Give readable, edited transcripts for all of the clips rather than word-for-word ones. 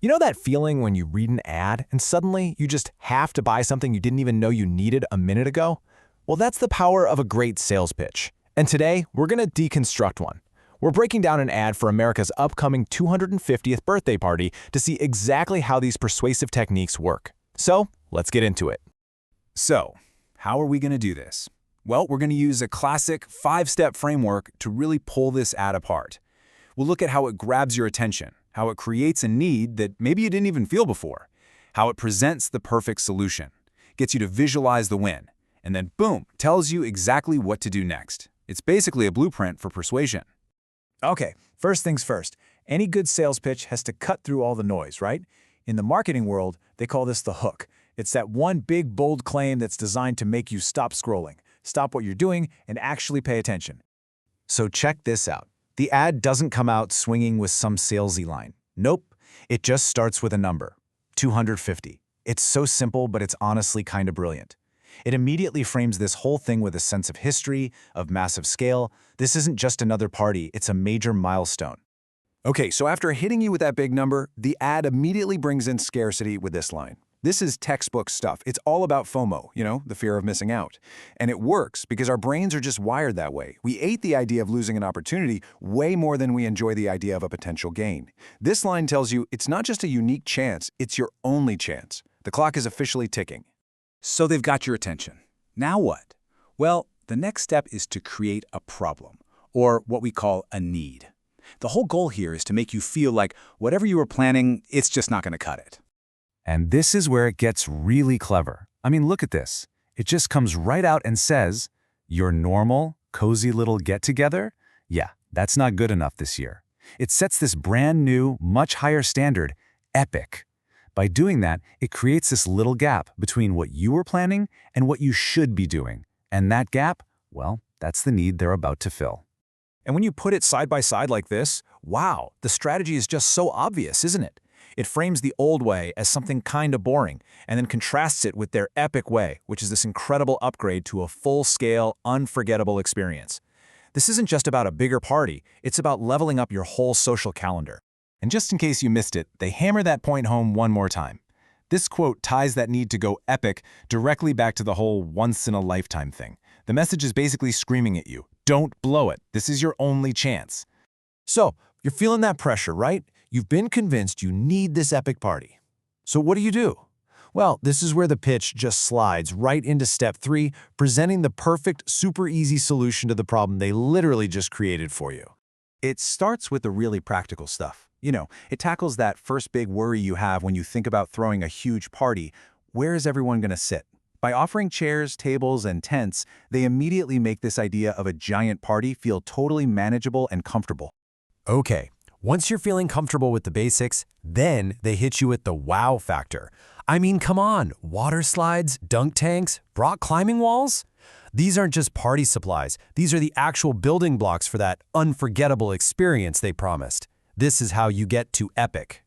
You know that feeling when you read an ad and suddenly you just have to buy something you didn't even know you needed a minute ago? Well, that's the power of a great sales pitch. And today, we're going to deconstruct one. We're breaking down an ad for America's upcoming 250th birthday party to see exactly how these persuasive techniques work. So, let's get into it. So, how are we going to do this? Well, we're going to use a classic 5-step framework to really pull this ad apart. We'll look at how it grabs your attention, how it creates a need that maybe you didn't even feel before, how it presents the perfect solution, gets you to visualize the win, and then boom, tells you exactly what to do next. It's basically a blueprint for persuasion. Okay, first things first. Any good sales pitch has to cut through all the noise, right? In the marketing world, they call this the hook. It's that one big, bold claim that's designed to make you stop scrolling, stop what you're doing, and actually pay attention. So check this out. The ad doesn't come out swinging with some salesy line. Nope, it just starts with a number, 250. It's so simple, but it's honestly kind of brilliant. It immediately frames this whole thing with a sense of history, of massive scale. This isn't just another party, it's a major milestone. Okay, so after hitting you with that big number, the ad immediately brings in scarcity with this line. This is textbook stuff. It's all about FOMO, the fear of missing out. And it works because our brains are just wired that way. We hate the idea of losing an opportunity way more than we enjoy the idea of a potential gain. This line tells you it's not just a unique chance, it's your only chance. The clock is officially ticking. So they've got your attention. Now what? Well, the next step is to create a problem, or what we call a need. The whole goal here is to make you feel like whatever you were planning, it's just not going to cut it. And this is where it gets really clever. I mean, look at this. It just comes right out and says, your normal, cozy little get-together? Yeah, that's not good enough this year. It sets this brand new, much higher standard, epic. By doing that, it creates this little gap between what you were planning and what you should be doing. And that gap, well, that's the need they're about to fill. And when you put it side by side like this, wow, the strategy is just so obvious, isn't it? It frames the old way as something kind of boring, and then contrasts it with their epic way, which is this incredible upgrade to a full-scale, unforgettable experience. This isn't just about a bigger party, it's about leveling up your whole social calendar. And just in case you missed it, they hammer that point home one more time. This quote ties that need to go epic directly back to the whole once-in-a-lifetime thing. The message is basically screaming at you, don't blow it, this is your only chance. So, you're feeling that pressure, right? You've been convinced you need this epic party. So what do? Well, this is where the pitch just slides right into step 3, presenting the perfect, super easy solution to the problem they literally just created for you. It starts with the really practical stuff. It tackles that first big worry you have when you think about throwing a huge party. Where is everyone going to sit? By offering chairs, tables, and tents, they immediately make this idea of a giant party feel totally manageable and comfortable. Okay, once you're feeling comfortable with the basics, then they hit you with the wow factor. I mean, come on, water slides, dunk tanks, rock climbing walls? These aren't just party supplies. These are the actual building blocks for that unforgettable experience they promised. This is how you get to epic.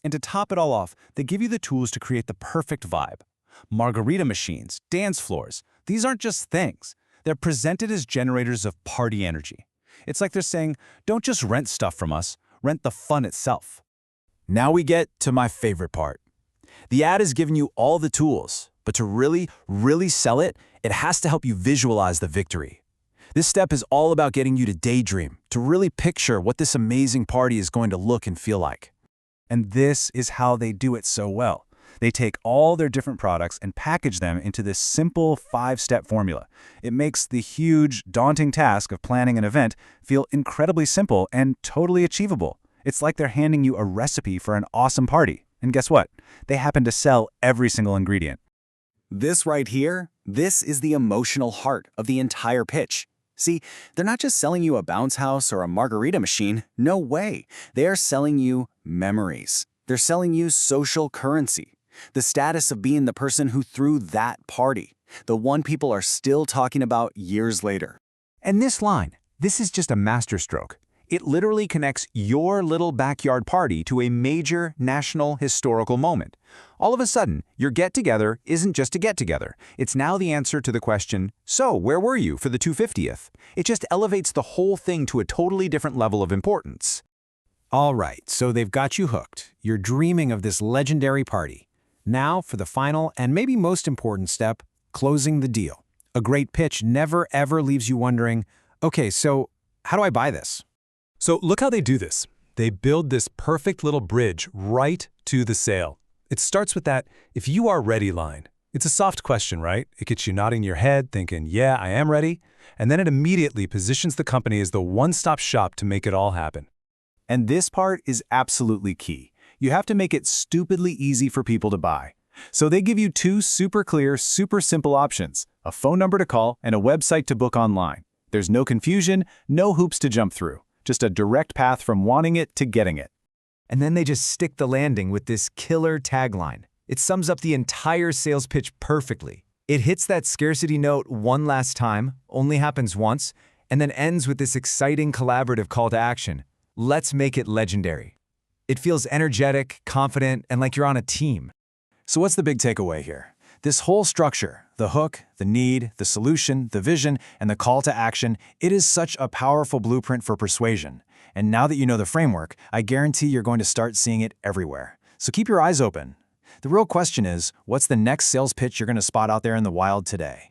And to top it all off, they give you the tools to create the perfect vibe. Margarita machines, dance floors, these aren't just things. They're presented as generators of party energy. It's like they're saying, don't just rent stuff from us, rent the fun itself. Now we get to my favorite part. The ad is giving you all the tools, but to really, really sell it, it has to help you visualize the victory. This step is all about getting you to daydream, to really picture what this amazing party is going to look and feel like. And this is how they do it so well. They take all their different products and package them into this simple 5-step formula. It makes the huge, daunting task of planning an event feel incredibly simple and totally achievable. It's like they're handing you a recipe for an awesome party. And guess what? They happen to sell every single ingredient. This right here, this is the emotional heart of the entire pitch. See, they're not just selling you a bounce house or a margarita machine. No way. They are selling you memories. They're selling you social currency. The status of being the person who threw that party. The one people are still talking about years later. And this line, this is just a masterstroke. It literally connects your little backyard party to a major national historical moment. All of a sudden, your get-together isn't just a get-together. It's now the answer to the question, so where were you for the 250th? It just elevates the whole thing to a totally different level of importance. All right, so they've got you hooked. You're dreaming of this legendary party. Now for the final and maybe most important step, closing the deal. A great pitch never ever leaves you wondering, okay, so how do I buy this? So look how they do this. They build this perfect little bridge right to the sale. It starts with that "if you are ready" line. It's a soft question, right? It gets you nodding your head, thinking, yeah, I am ready. And then it immediately positions the company as the one-stop shop to make it all happen. And this part is absolutely key. You have to make it stupidly easy for people to buy. So they give you two super clear, super simple options: a phone number to call and a website to book online. There's no confusion, no hoops to jump through. Just a direct path from wanting it to getting it. And then they just stick the landing with this killer tagline. It sums up the entire sales pitch perfectly. It hits that scarcity note one last time, only happens once, and then ends with this exciting collaborative call to action. Let's make it legendary. It feels energetic, confident, and like you're on a team. So what's the big takeaway here? This whole structure, the hook, the need, the solution, the vision, and the call to action, it is such a powerful blueprint for persuasion. And now that you know the framework, I guarantee you're going to start seeing it everywhere. So keep your eyes open. The real question is, what's the next sales pitch you're going to spot out there in the wild today?